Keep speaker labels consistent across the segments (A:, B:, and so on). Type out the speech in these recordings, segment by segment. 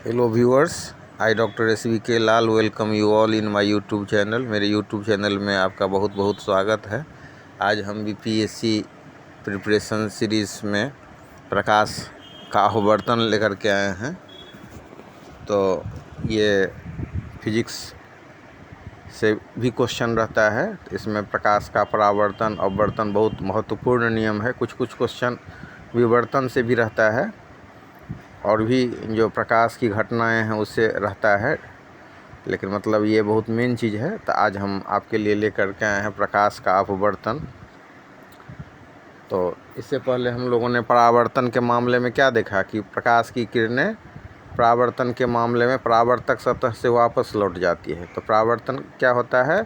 A: Hello viewers, I doctor SVK Lal welcome you all in my YouTube channel. मेरे YouTube channel में आपका बहुत बहुत स्वागत है। आज हम BPSC प्रिपरेशन सीरीज़ में प्रकाश का आवर्तन लेकर के आए हैं। तो ये फिजिक्स से भी क्वेश्चन रहता है। इसमें प्रकाश का परावर्तन अपवर्तन बहुत महत्वपूर्ण नियम है। कुछ क्वेश्चन विवर्तन से भी रहता है और भी जो प्रकाश की घटनाएं हैं उससे रहता है, लेकिन मतलब ये बहुत मेन चीज़ है। तो आज हम आपके लिए लेकर के आए हैं प्रकाश का अपवर्तन। तो इससे पहले हम लोगों ने परावर्तन के मामले में क्या देखा कि प्रकाश की किरणें परावर्तन के मामले में परावर्तक सतह से वापस लौट जाती है। तो परावर्तन क्या होता है?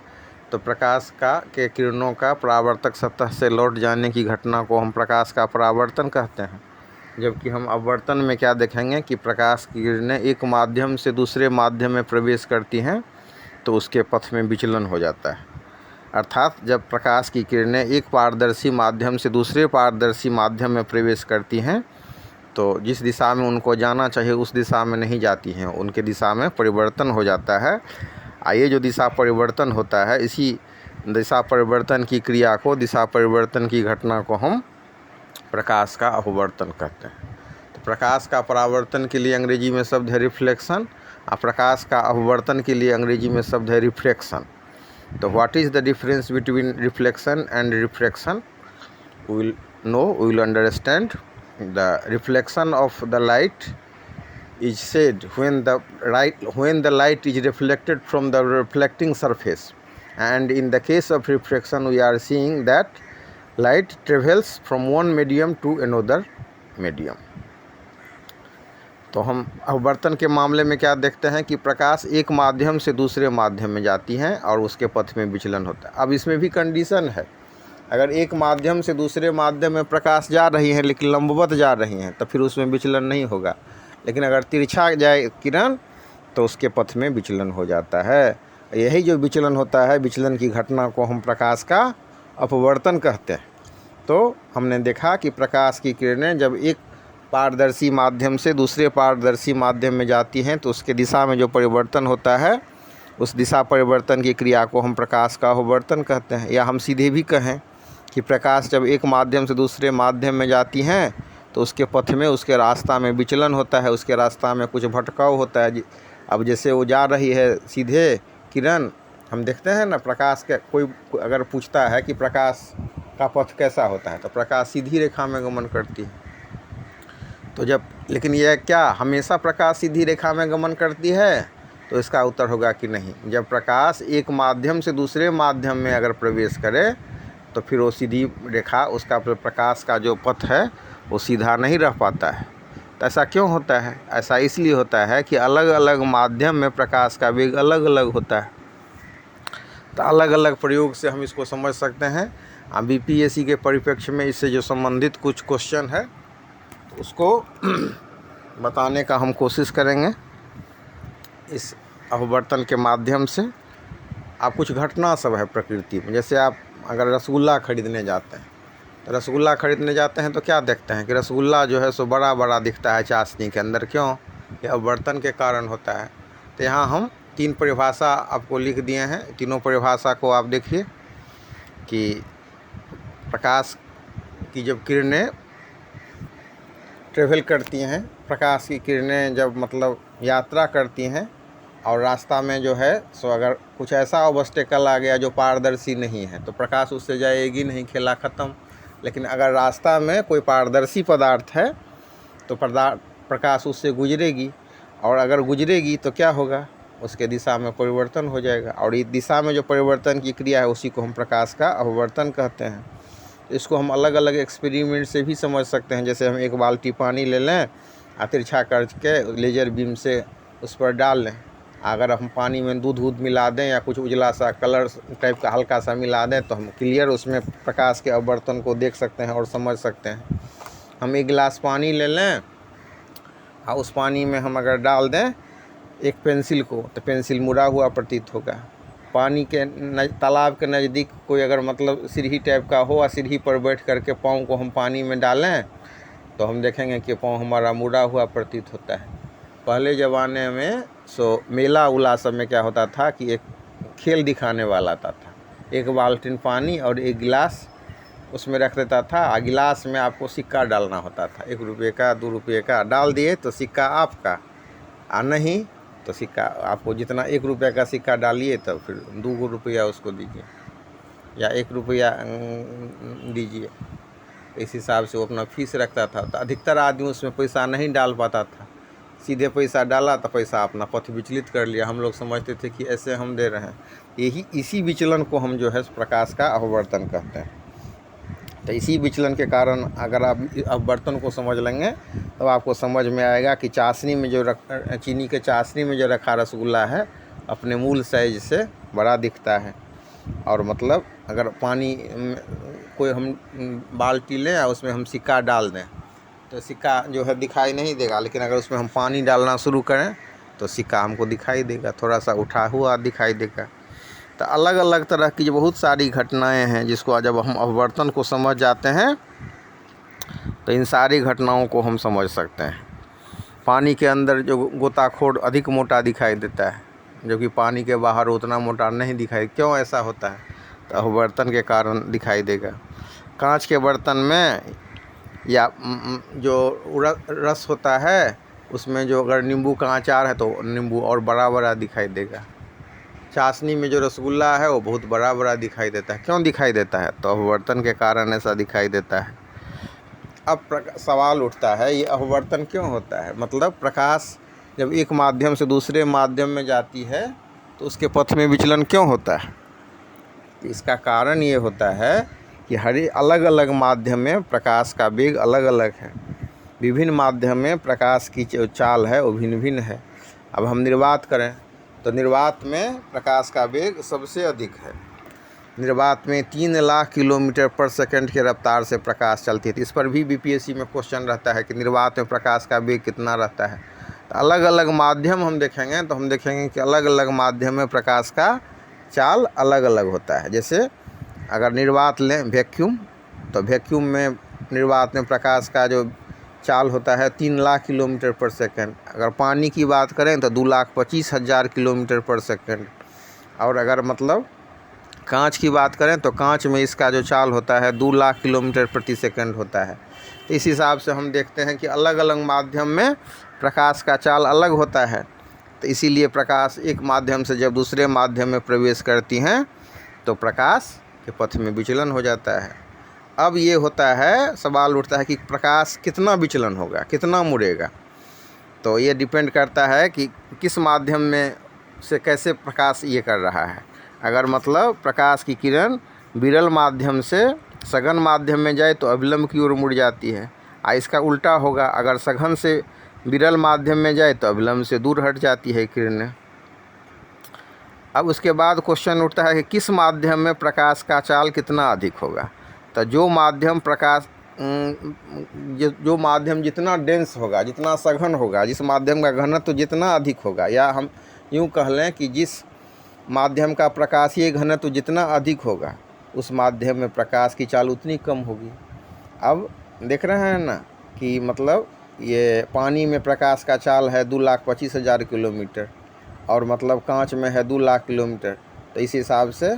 A: तो प्रकाश के किरणों का परावर्तक सतह से लौट जाने की घटना को हम प्रकाश का परावर्तन कहते हैं। जबकि हम अपवर्तन में क्या देखेंगे कि प्रकाश की किरणें एक माध्यम से दूसरे माध्यम में प्रवेश करती हैं तो उसके पथ में विचलन हो जाता है। अर्थात जब प्रकाश की किरणें एक पारदर्शी माध्यम से दूसरे पारदर्शी माध्यम में प्रवेश करती हैं तो जिस दिशा में उनको जाना चाहिए उस दिशा में नहीं जाती हैं, उनके दिशा में परिवर्तन हो जाता है। ये जो दिशा परिवर्तन होता है, इसी दिशा परिवर्तन की क्रिया को, दिशा परिवर्तन की घटना को हम प्रकाश का अपवर्तन कहते हैं। तो प्रकाश का परावर्तन के लिए अंग्रेजी में शब्द है रिफ्लेक्शन और प्रकाश का अपवर्तन के लिए अंग्रेजी में शब्द है रिफ्रैक्शन। तो what is the difference between reflection and refraction? We will understand the reflection of the light is said when the light is reflected from the reflecting surface, and in the case of refraction we are seeing that light travels from one medium to another medium. तो हम अपवर्तन के मामले में क्या देखते हैं कि प्रकाश एक माध्यम से दूसरे माध्यम में जाती हैं और उसके पथ में विचलन होता है। अब इसमें भी कंडीशन है, अगर एक माध्यम से दूसरे माध्यम में प्रकाश जा रही है लेकिन लंबवत जा रही हैं तो फिर उसमें विचलन नहीं होगा, लेकिन अगर तिरछा जाए किरण तो उसके पथ में विचलन हो जाता है। यही जो विचलन होता है, विचलन की घटना को हम प्रकाश का अपवर्तन कहते हैं। तो हमने देखा कि प्रकाश की किरणें जब एक पारदर्शी माध्यम से दूसरे पारदर्शी माध्यम में जाती हैं तो उसके दिशा में जो परिवर्तन होता है, उस दिशा परिवर्तन की क्रिया को हम प्रकाश का अपवर्तन कहते हैं। या हम सीधे भी कहें कि प्रकाश जब एक माध्यम से दूसरे माध्यम में जाती हैं तो उसके पथ में, उसके रास्ता में विचलन होता है, उसके रास्ता में कुछ भटकाव होता है। अब जैसे वो जा रही है सीधे किरण, हम देखते हैं ना प्रकाश के, कोई अगर पूछता है कि प्रकाश का पथ कैसा होता है तो प्रकाश सीधी रेखा में गमन करती है। तो जब, लेकिन यह क्या हमेशा प्रकाश सीधी रेखा में गमन करती है? तो इसका उत्तर होगा कि नहीं। जब प्रकाश एक माध्यम से दूसरे माध्यम में अगर प्रवेश करे तो फिर वो सीधी रेखा, उसका प्रकाश का जो पथ है वो सीधा नहीं रह पाता है। तो ऐसा क्यों होता है? ऐसा इसलिए होता है कि अलग अलग माध्यम में प्रकाश का वेग अलग अलग होता है। तो अलग अलग प्रयोग से हम इसको समझ सकते हैं। BPSC के परिप्रेक्ष्य में इससे जो संबंधित कुछ क्वेश्चन है तो उसको बताने का हम कोशिश करेंगे इस अपवर्तन के माध्यम से। आप कुछ घटना सब है प्रकृति में, जैसे आप अगर रसगुल्ला खरीदने जाते हैं तो रसगुल्ला खरीदने जाते हैं तो क्या देखते हैं कि रसगुल्ला जो है सो बड़ा बड़ा दिखता है चाशनी के अंदर। क्यों? यह अपवर्तन के कारण होता है। तो यहाँ हम 3 परिभाषा आपको लिख दिए हैं। तीनों परिभाषा को आप देखिए कि प्रकाश की जब किरणें ट्रेवल करती हैं, प्रकाश की किरणें जब मतलब यात्रा करती हैं और रास्ता में जो है सो अगर कुछ ऐसा ऑब्स्टेकल आ गया जो पारदर्शी नहीं है तो प्रकाश उससे जाएगी नहीं, खेला ख़त्म। लेकिन अगर रास्ता में कोई पारदर्शी पदार्थ है तो प्रकाश उससे गुजरेगी, और अगर गुजरेगी तो क्या होगा, उसके दिशा में परिवर्तन हो जाएगा, और इस दिशा में जो परिवर्तन की क्रिया है उसी को हम प्रकाश का अपवर्तन कहते हैं। इसको हम अलग अलग एक्सपेरिमेंट से भी समझ सकते हैं। जैसे हम एक बाल्टी पानी ले लें, तिरछा करके लेज़र बीम से उस पर डाल लें, अगर हम पानी में दूध मिला दें या कुछ उजला सा कलर टाइप का हल्का सा मिला दें तो हम क्लियर उसमें प्रकाश के अपवर्तन को देख सकते हैं और समझ सकते हैं। हम एक गिलास पानी ले लें और उस पानी में हम अगर डाल दें एक पेंसिल को तो पेंसिल मुड़ा हुआ प्रतीत होगा। पानी के तालाब के नज़दीक कोई अगर मतलब सीढ़ी टाइप का हो और सीढ़ी पर बैठ करके पाँव को हम पानी में डालें तो हम देखेंगे कि पाँव हमारा मुड़ा हुआ प्रतीत होता है। पहले ज़माने में मेला उला सब में क्या होता था कि एक खेल दिखाने वाला आता था, एक बाल्टीन पानी और एक गिलास उसमें रख देता था, गिलास में आपको सिक्का डालना होता था, 1 रुपये का 2 रुपये का। डाल दिए तो सिक्का आपका, नहीं तो सिक्का आपको जितना 1 रुपये का सिक्का डालिए तो फिर 2 रुपया उसको दीजिए या 1 रुपया दीजिए। इस हिसाब से वो अपना फीस रखता था। तो अधिकतर आदमी उसमें पैसा नहीं डाल पाता था, सीधे पैसा डाला तो पैसा अपना पथ विचलित कर लिया। हम लोग समझते थे कि ऐसे हम दे रहे हैं। इसी विचलन को हम जो है प्रकाश का अपवर्तन कहते हैं। तो इसी विचलन के कारण अगर आप अपवर्तन को समझ लेंगे तो आपको समझ में आएगा कि चाशनी में जो चीनी के चाशनी में जो रखा रसगुल्ला है अपने मूल साइज से बड़ा दिखता है। और मतलब अगर पानी कोई हम बाल्टी लें और उसमें हम सिक्का डाल दें तो सिक्का जो है दिखाई नहीं देगा, लेकिन अगर उसमें हम पानी डालना शुरू करें तो सिक्का हमको दिखाई देगा, थोड़ा सा उठा हुआ दिखाई देगा। तो अलग अलग तरह की जो बहुत सारी घटनाएं हैं जिसको जब हम अपवर्तन को समझ जाते हैं तो इन सारी घटनाओं को हम समझ सकते हैं। पानी के अंदर जो गोताखोर अधिक मोटा दिखाई देता है, जो कि पानी के बाहर उतना मोटा नहीं दिखाई, क्यों ऐसा होता है? तो अपवर्तन के कारण दिखाई देगा। कांच के बर्तन में या जो रस होता है उसमें जो अगर नींबू का अचार है तो नींबू और बड़ा बड़ा दिखाई देगा। चाशनी में जो रसगुल्ला है वो बहुत बड़ा बड़ा दिखाई देता है, क्यों दिखाई देता है? तो अपवर्तन के कारण ऐसा दिखाई देता है। अब सवाल उठता है ये अपवर्तन क्यों होता है? मतलब प्रकाश जब एक माध्यम से दूसरे माध्यम में जाती है तो उसके पथ में विचलन क्यों होता है? इसका कारण ये होता है कि हर अलग अलग माध्यम में प्रकाश का वेग अलग अलग है। विभिन्न माध्यम में प्रकाश की जो चाल है वो भिन्न भिन्न है। अब हम निर्वात करें तो निर्वात में प्रकाश का वेग सबसे अधिक है। निर्वात में 3 लाख किलोमीटर पर सेकंड की रफ्तार से प्रकाश चलती है। तो इस पर भी बीपीएससी में क्वेश्चन रहता है कि निर्वात में प्रकाश का वेग कितना रहता है। तो अलग अलग माध्यम हम देखेंगे तो हम देखेंगे कि अलग अलग माध्यम में प्रकाश का चाल अलग अलग होता है। जैसे अगर निर्वात लें वैक्यूम, तो वैक्यूम में निर्वात में प्रकाश का जो चाल होता है 3 लाख किलोमीटर पर सेकंड। अगर पानी की बात करें तो 2,25,000 किलोमीटर पर सेकंड। और अगर मतलब कांच की बात करें तो कांच में इसका जो चाल होता है 2 लाख किलोमीटर प्रति सेकंड होता है। तो इस हिसाब से हम देखते हैं कि अलग अलग माध्यम में प्रकाश का चाल अलग होता है। तो इसीलिए प्रकाश एक माध्यम से जब दूसरे माध्यम में प्रवेश करती हैं तो प्रकाश के पथ में विचलन हो जाता है। अब ये होता है, सवाल उठता है कि प्रकाश कितना विचलन होगा, कितना मुड़ेगा? तो ये डिपेंड करता है कि किस माध्यम में से कैसे प्रकाश ये कर रहा है। अगर मतलब प्रकाश की किरण विरल माध्यम से सघन माध्यम में जाए तो अविलंब की ओर मुड़ जाती है। इसका उल्टा होगा, अगर सघन से विरल माध्यम में जाए तो अविलंब से दूर हट जाती है किरणें। अब उसके बाद क्वेश्चन उठता है कि किस माध्यम में प्रकाश का चाल कितना अधिक होगा? तो जो माध्यम जो माध्यम जितना डेंस होगा, जितना सघन होगा, जिस माध्यम का घनत्व जितना अधिक होगा, या हम यूँ कह लें कि जिस माध्यम का प्रकाशीय घनत्व जितना अधिक होगा उस माध्यम में प्रकाश की चाल उतनी कम होगी। अब देख रहे हैं ना कि मतलब ये पानी में प्रकाश का चाल है 2,25,000 किलोमीटर और मतलब कांच में है 2 लाख किलोमीटर। तो इस हिसाब से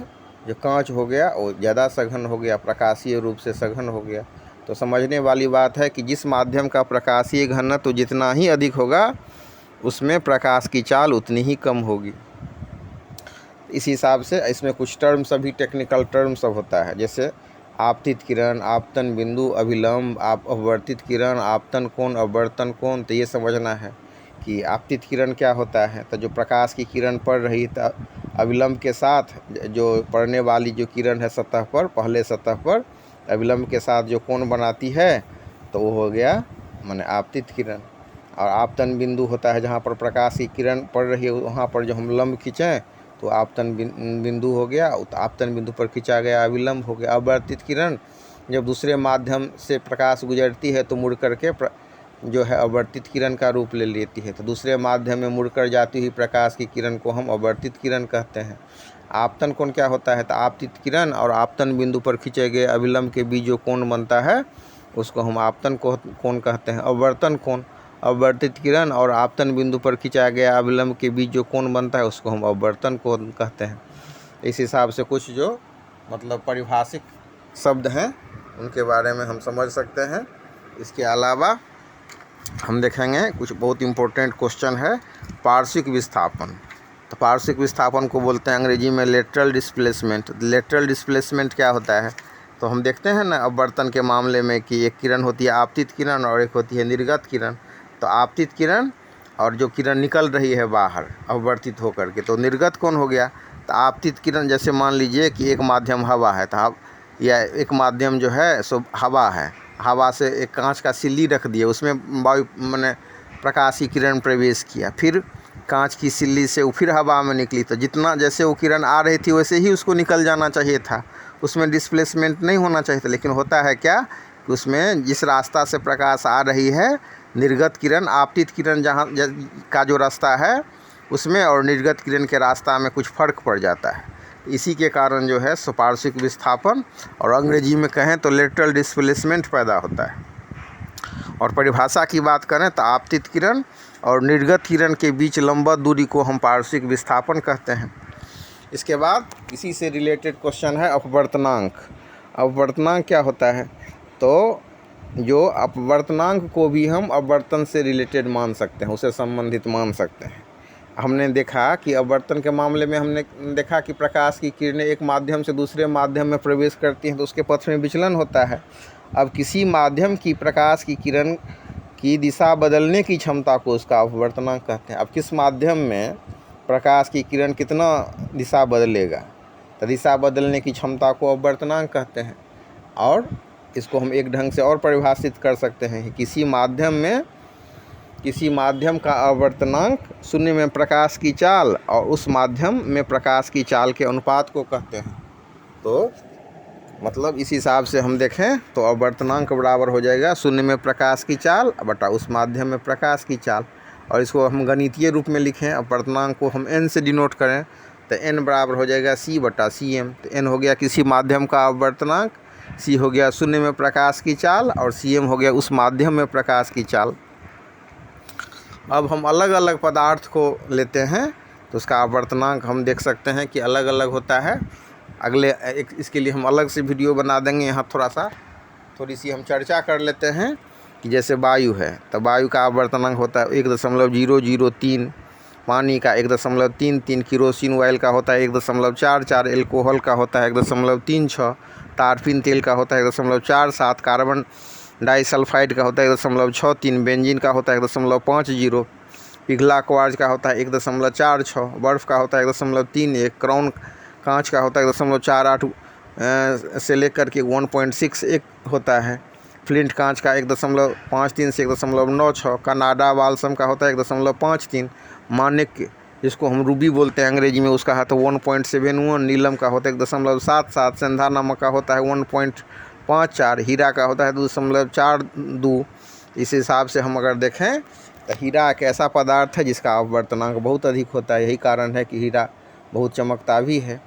A: जो कांच हो गया वो ज़्यादा सघन हो गया, प्रकाशीय रूप से सघन हो गया। तो समझने वाली बात है कि जिस माध्यम का प्रकाशीय घनत्व जितना ही अधिक होगा उसमें प्रकाश की चाल उतनी ही कम होगी। इस हिसाब से इसमें कुछ टर्म सभी टेक्निकल टर्म सब होता है, जैसे आपतित किरण, आपतन बिंदु, अभिलंब, अपवर्तित किरण, आपतन कोण, अपवर्तन कोण। तो ये समझना है कि आपतित किरण क्या होता है। तो जो प्रकाश की किरण पड़ रही है अविलंब के साथ जो पड़ने वाली जो किरण है सतह पर, पहले सतह पर अविलंब के साथ जो कोण बनाती है तो वो हो गया माने आपतित किरण। और आपतन बिंदु होता है जहाँ पर प्रकाश की किरण पड़ रही है वहाँ पर जो हम लंब खींचें तो आपतन बिंदु हो गया। तो आपतन बिंदु पर खींचा गया अविलंब हो गया। अपवर्तित किरण जब दूसरे माध्यम से प्रकाश गुजरती है तो मुड़ करके जो है अपवर्तित किरण का रूप ले लेती है। तो दूसरे माध्यम में मुड़कर जाती हुई प्रकाश की किरण को हम अपवर्तित किरण कहते हैं। आपतन कोण क्या होता है? तो आपतित किरण और आपतन बिंदु पर खींचे गए अविलंब के बीच जो कोण बनता है उसको हम आपतन कोण कहते हैं। अपवर्तन कोण, अपवर्तित किरण और आपतन बिंदु पर खिंचाया गया अभिलंब के बीच जो कोण बनता है उसको हम अपवर्तन कोण कहते हैं। इस हिसाब से कुछ जो मतलब पारिभाषिक शब्द हैं उनके बारे में हम समझ सकते हैं। इसके अलावा हम देखेंगे कुछ बहुत इम्पोर्टेंट क्वेश्चन है पार्श्विक विस्थापन। तो पार्श्विक विस्थापन को बोलते हैं अंग्रेजी में लेटरल डिस्प्लेसमेंट। लेटरल डिस्प्लेसमेंट क्या होता है? तो हम देखते हैं ना अपवर्तन के मामले में कि एक किरण होती है आपतित किरण और एक होती है निर्गत किरण। तो आपतित किरण और जो किरण निकल रही है बाहर अपवर्तित होकर के, तो निर्गत कौन हो गया? तो आपतित किरण जैसे मान लीजिए कि एक माध्यम हवा है, तो या एक माध्यम जो है सो हवा है, हवा से एक कांच का सिल्ली रख दिए, उसमें वायु माने प्रकाश की किरण प्रवेश किया, फिर कांच की सिल्ली से वो फिर हवा में निकली, तो जितना जैसे वो किरण आ रही थी वैसे ही उसको निकल जाना चाहिए था, उसमें डिस्प्लेसमेंट नहीं होना चाहिए था। लेकिन होता है क्या कि उसमें जिस रास्ता से प्रकाश आ रही है निर्गत किरण, आपतित किरण जहाँ का जो रास्ता है उसमें और निर्गत किरण के रास्ता में कुछ फ़र्क पड़ जाता है। इसी के कारण जो है पार्श्विक विस्थापन और अंग्रेजी में कहें तो लेटरल डिस्प्लेसमेंट पैदा होता है। और परिभाषा की बात करें तो आपतित किरण और निर्गत किरण के बीच लंबवत दूरी को हम पार्श्विक विस्थापन कहते हैं। इसके बाद इसी से रिलेटेड क्वेश्चन है अपवर्तनांक। अपवर्तनांक क्या होता है? तो जो अपवर्तनांक को भी हम अपवर्तन से रिलेटेड मान सकते हैं, उसे संबंधित मान सकते हैं। हमने देखा कि अपवर्तन के मामले में हमने देखा कि प्रकाश की किरणें एक माध्यम से दूसरे माध्यम में प्रवेश करती हैं तो उसके पथ में विचलन होता है। अब किसी माध्यम की प्रकाश की किरण की दिशा बदलने की क्षमता को उसका अपवर्तनांक कहते हैं। अब किस माध्यम में प्रकाश की किरण कितना दिशा बदलेगा, तो दिशा बदलने की क्षमता को अपवर्तनांक कहते हैं। और इसको हम एक ढंग से और परिभाषित कर सकते हैं कि किसी माध्यम का अपवर्तनांक शून्य में प्रकाश की चाल और उस माध्यम में प्रकाश की चाल के अनुपात को कहते हैं। तो मतलब इस हिसाब से हम देखें तो अपवर्तनांक बराबर हो जाएगा शून्य में प्रकाश की चाल बटा उस माध्यम में प्रकाश की चाल। और इसको हम गणितीय रूप में लिखें, अपवर्तनांक को हम n से डिनोट करें तो n बराबर हो जाएगा c बटा cm। तो n हो गया किसी माध्यम का अपवर्तनांक, c हो गया शून्य में प्रकाश की चाल और cm हो गया उस माध्यम में प्रकाश की चाल। अब हम अलग अलग पदार्थ को लेते हैं तो उसका अपवर्तनांक हम देख सकते हैं कि अलग अलग होता है। इसके लिए हम अलग से वीडियो बना देंगे। यहाँ थोड़ी सी हम चर्चा कर लेते हैं कि जैसे वायु है तो वायु का अपवर्तनांक होता है 1.003, पानी का 1.33, किरोसिन ऑयल का होता है 1.44, एल्कोहल का होता है 1.36, टारपीन तेल का होता है 1.47, कार्बन डाइसल्फाइड का होता है 1.63, बेंजीन का होता है 1.50, पिघला क्वार्ज का होता है 1.46, बर्फ़ का होता है 1.31, क्राउन कांच का होता है 1.48 से लेकर के 1.61 होता है, फ्लिंट कांच का 1.53 से 1.96, कनाडा बाल्सम का होता है 1.53, मानिक जिसको हम रूबी बोलते हैं अंग्रेजी में उसका है तो 1.71, नीलम का होता है 1.77, सिंधा नमक का होता है 1.54, हीरा का होता है 2.42। इस हिसाब से हम अगर देखें तो हीरा एक ऐसा पदार्थ है जिसका अपवर्तनांक बहुत अधिक होता है। यही कारण है कि हीरा बहुत चमकता भी है।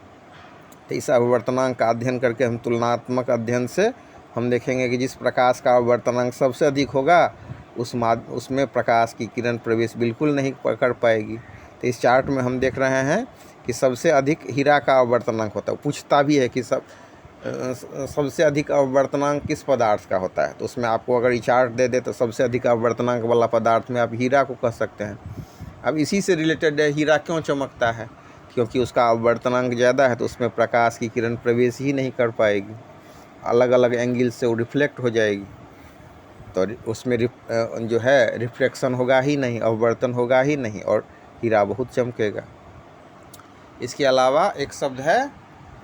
A: तो इस अपवर्तनांक का अध्ययन करके हम तुलनात्मक अध्ययन से हम देखेंगे कि जिस प्रकाश का अपवर्तनांक सबसे अधिक होगा उसमें प्रकाश की किरण प्रवेश बिल्कुल नहीं कर पाएगी। तो इस चार्ट में हम देख रहे हैं कि सबसे अधिक हीरा का अपवर्तनांक होता है। पूछता भी है कि सबसे अधिक अपवर्तनांक किस पदार्थ का होता है, तो उसमें आपको अगर ये चार्ट दे दे तो सबसे अधिक अपवर्तनांक वाला पदार्थ में आप हीरा को कह सकते हैं। अब इसी से रिलेटेड है हीरा क्यों चमकता है, क्योंकि उसका अपवर्तनांक ज़्यादा है तो उसमें प्रकाश की किरण प्रवेश ही नहीं कर पाएगी, अलग अलग एंगल से वो रिफ्लेक्ट हो जाएगी, तो उसमें जो है रिफ्लेक्शन होगा ही नहीं, अपवर्तन होगा ही नहीं और हीरा बहुत चमकेगा। इसके अलावा एक शब्द है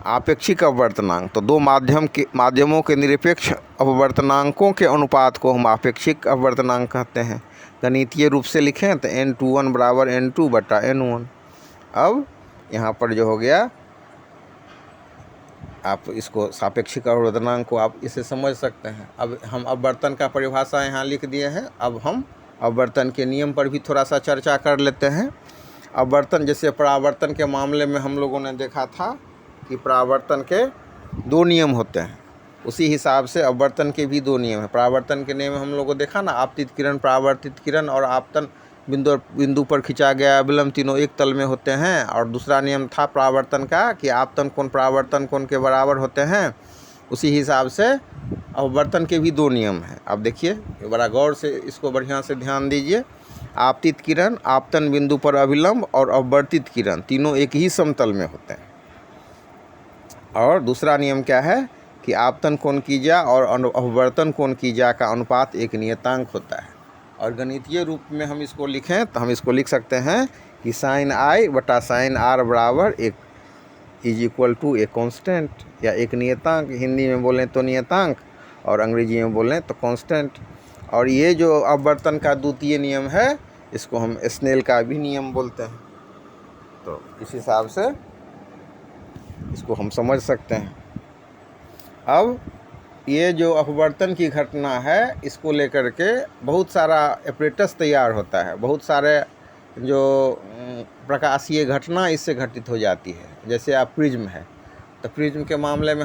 A: आपेक्षिक अपवर्तनांक। तो दो माध्यमों के निरपेक्ष अपवर्तनांकों के अनुपात को हम आपेक्षिक अपवर्तनांक कहते हैं। गणितीय रूप से लिखें तो n21 बराबर n2 बटा n1। अब यहाँ पर जो हो गया आप इसको सापेक्षिक अपवर्तनांक को आप इसे समझ सकते हैं। अब हम अपवर्तन का परिभाषा यहाँ लिख दिए हैं। अब हम अपवर्तन के नियम पर भी थोड़ा सा चर्चा कर लेते हैं। अपवर्तन जैसे परावर्तन के मामले में हम लोगों ने देखा था कि परावर्तन के दो नियम होते हैं। उसी हिसाब से अपवर्तन के भी दो नियम हैं। परावर्तन के नियम हम लोगों को देखा ना, आपतित किरण, परावर्तित किरण और आपतन बिंदु पर खिंचा गया अभिलंब, तीनों एक तल में होते हैं। और दूसरा नियम था परावर्तन का कि आपतन कोण परावर्तन कोण के बराबर होते हैं। उसी हिसाब से अपवर्तन के भी दो नियम हैं। अब देखिए बड़ा गौर से इसको बढ़िया से ध्यान दीजिए। आपतित किरण, आपतन बिंदु पर अभिलंब और अपवर्तित किरण तीनों एक ही समतल में होते हैं। और दूसरा नियम क्या है कि आपतन कोण की ज्या और अपवर्तन कोण की ज्या का अनुपात एक नियतांक होता है। और गणितीय रूप में हम इसको लिखें तो हम इसको लिख सकते हैं कि साइन आई बटा साइन आर बराबर एक is equal to a constant, या एक नियतांक। हिंदी में बोलें तो नियतांक और अंग्रेजी में बोलें तो कांस्टेंट। और ये जो अपवर्तन का द्वितीय नियम है इसको हम स्नेल का भी नियम बोलते हैं। तो इस हिसाब से इसको हम समझ सकते हैं। अब ये जो अपवर्तन की घटना है इसको लेकर के बहुत सारा एपरेटस तैयार होता है, बहुत सारे जो प्रकाशीय घटना इससे घटित हो जाती है। जैसे आप प्रिज्म है तो प्रिज्म के मामले में